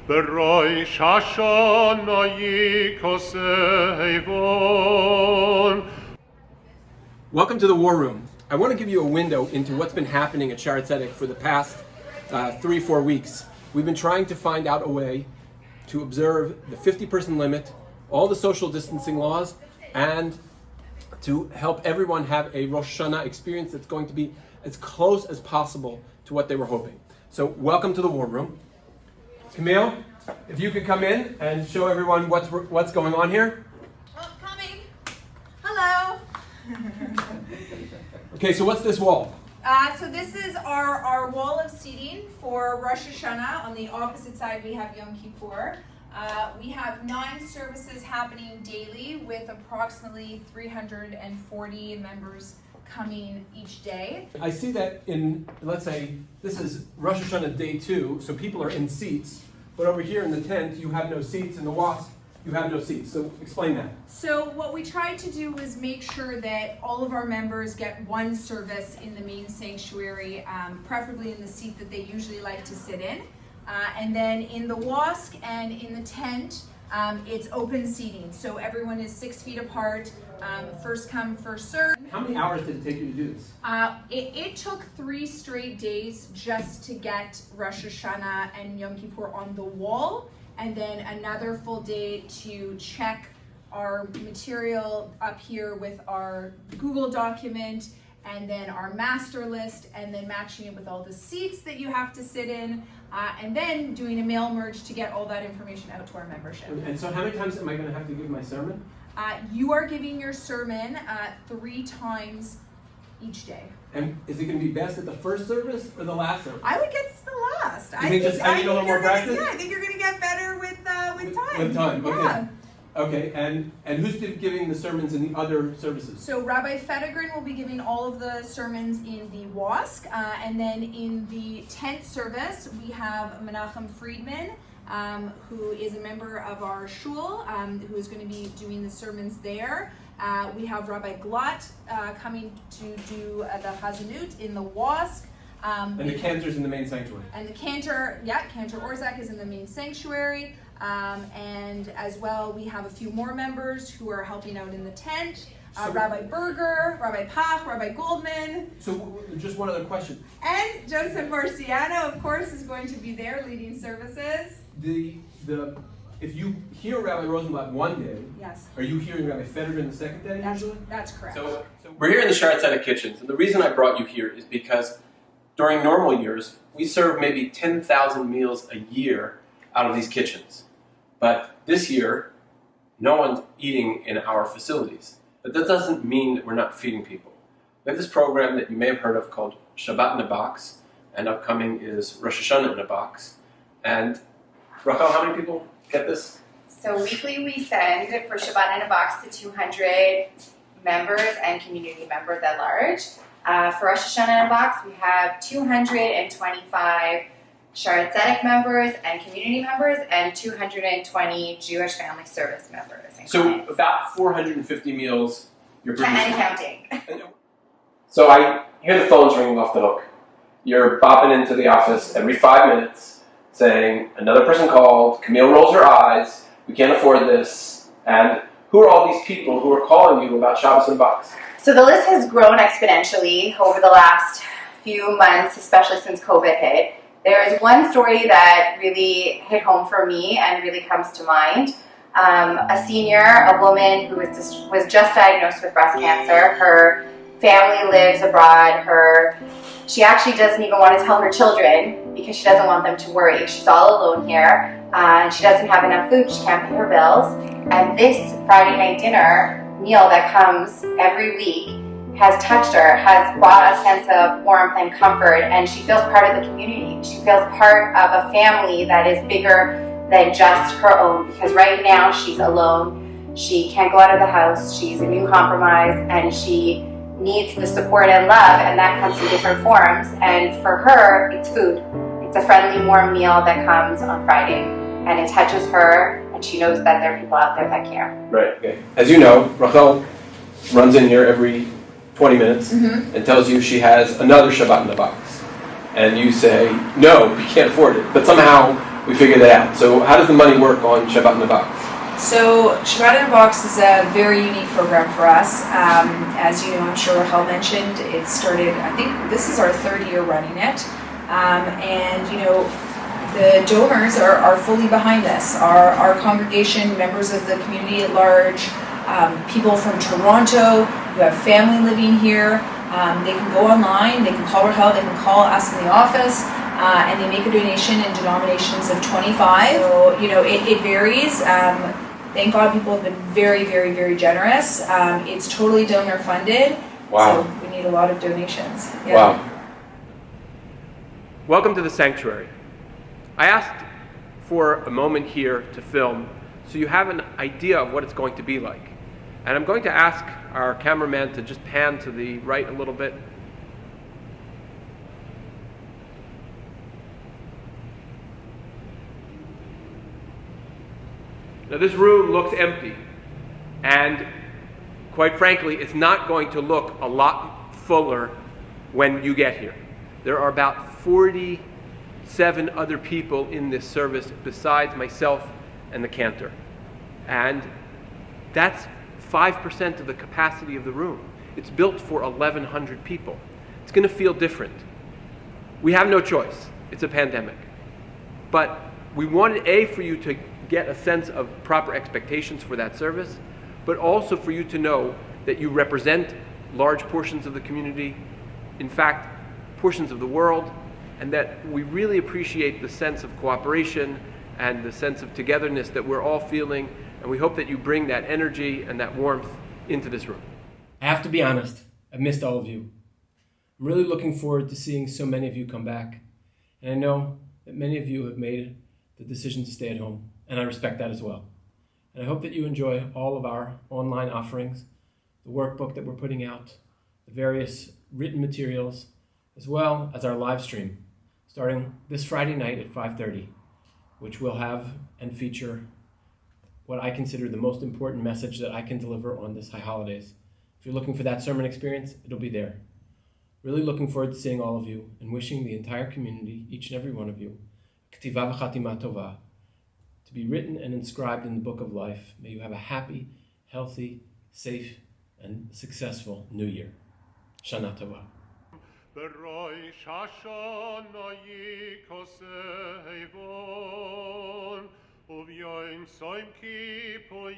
Rosh Hashanah Out. Welcome to the War Room. I want to give you a window into what's been happening at Shaare Zedek for the past 3-4 weeks. We've been trying to find out a way to observe the 50-person limit, all the social distancing laws, and to help everyone have a Rosh Hashanah experience that's going to be as close as possible to what they were hoping. So welcome to the War Room. Camille, if you could come in and show everyone what's going on here. Oh, coming. Hello. Okay, so what's this wall? So this is our wall of seating for Rosh Hashanah. On the opposite side, we have Yom Kippur. We have 9 services happening daily with approximately 340 members coming each day. I see that in, let's say, this is Rosh Hashanah day 2, so people are in seats, but over here in the tent, you have no seats, in the WASP, you have no seats. So explain that. So what we tried to do was make sure that all of our members get one service in the main sanctuary, preferably in the seat that they usually like to sit in. And then in the WASC and in the tent, it's open seating. So everyone is 6 feet apart, first come, first serve. How many hours did it take you to do this? It took 3 straight days just to get Rosh Hashanah and Yom Kippur on the wall, and then another full day to check our material up here with our Google document, and then our master list, and then matching it with all the seats that you have to sit in, and then doing a mail merge to get all that information out to our membership. And so how many times am I going to have to give my sermon? You are giving your sermon 3 times each day. And is it going to be best at the first service or the last service? I would get to the last. You think just I need a little more practice? Yeah, I think you're going to get better with time. With time, okay. Yeah. Okay, and who's giving the sermons in the other services? So Rabbi Fettigren will be giving all of the sermons in the WASC, and then in the tent service, we have Menachem Friedman, who is a member of our shul, who is going to be doing the sermons there. We have Rabbi Glott coming to do the Chazanut in the WASC. And the cantor's in the main sanctuary. And the cantor, Cantor Orzak is in the main sanctuary. And as well, we have a few more members who are helping out in the tent. Rabbi Berger, Rabbi Pach, Rabbi Goldman. So just one other question. And Joseph Marciano, of course, is going to be there leading services. If you hear Rabbi Rosenblatt one day, yes, are you hearing Rabbi Fettigren the second day usually? That's correct. So we're here in the Shaare Zedek kitchens, and the reason I brought you here is because during normal years, we serve maybe 10,000 meals a year out of these kitchens. But this year, no one's eating in our facilities. But that doesn't mean that we're not feeding people. We have this program that you may have heard of called Shabbat in a Box, and upcoming is Rosh Hashanah in a Box. And Rachel, how many people get this? So weekly we send for Shabbat in a Box to 200 members and community members at large. For Rosh Hashanah in a Box, we have 225 Shaare Zedek members and community members, and 220 Jewish Family Service members. So clients. about 450 meals you're producing. And counting. So I hear the phones ringing off the hook. You're bopping into the office every 5 minutes saying, another person called, Camille rolls her eyes, we can't afford this. And who are all these people who are calling you about Shabbos in a Box? So the list has grown exponentially over the last few months, especially since COVID hit. There is one story that really hit home for me and really comes to mind. A senior, a woman who was just diagnosed with breast cancer. Her family lives abroad. She actually doesn't even want to tell her children because she doesn't want them to worry. She's all alone here. And she doesn't have enough food. She can't pay her bills. And this Friday night dinner meal that comes every week has touched her, has brought a sense of warmth and comfort, and she feels part of the community. She feels part of a family that is bigger than just her own, because right now she's alone. She can't go out of the house. She's immunocompromised, and she needs the support and love, and that comes in different forms. And for her, it's food. It's a friendly, warm meal that comes on Friday, and it touches her, and she knows that there are people out there that care. Right, okay. As you know, Rachel runs in here every 20 minutes and tells you she has another Shabbat in the Box. And you say, no, we can't afford it. But somehow we figured that out. So how does the money work on Shabbat in the Box? So Shabbat in a Box is a very unique program for us. As you know, I'm sure Rahel mentioned, it started, I think this is our third year running it. And you know, the donors are fully behind this. Our congregation, members of the community at large, people from Toronto who have family living here, they can go online, they can call Rahel, they can call us in the office, and they make a donation in denominations of 25. So, you know, it varies. Thank God people have been very, very, very generous. It's totally donor funded. Wow. So we need a lot of donations. Yeah. Wow. Welcome to the sanctuary. I asked for a moment here to film so you have an idea of what it's going to be like. And I'm going to ask our cameraman to just pan to the right a little bit. Now this room looks empty, and quite frankly, it's not going to look a lot fuller when you get here. There are about 47 other people in this service besides myself and the cantor. And that's 5% of the capacity of the room. It's built for 1,100 people. It's going to feel different. We have no choice. It's a pandemic. But we wanted, for you to get a sense of proper expectations for that service, but also for you to know that you represent large portions of the community, in fact, portions of the world, and that we really appreciate the sense of cooperation and the sense of togetherness that we're all feeling, and we hope that you bring that energy and that warmth into this room. I have to be honest, I've missed all of you. I'm really looking forward to seeing so many of you come back, and I know that many of you have made the decision to stay at home, and I respect that as well. And I hope that you enjoy all of our online offerings, the workbook that we're putting out, the various written materials, as well as our live stream, starting this Friday night at 5:30, which will have and feature what I consider the most important message that I can deliver on this high holidays. If you're looking for that sermon experience, it'll be there. Really looking forward to seeing all of you and wishing the entire community, each and every one of you, K'tiva v'chatima tova, to be written and inscribed in the book of life. May you have a happy, healthy, safe, and successful New Year. Shana Tova. Rosh Hashanah Out, Yom Kippur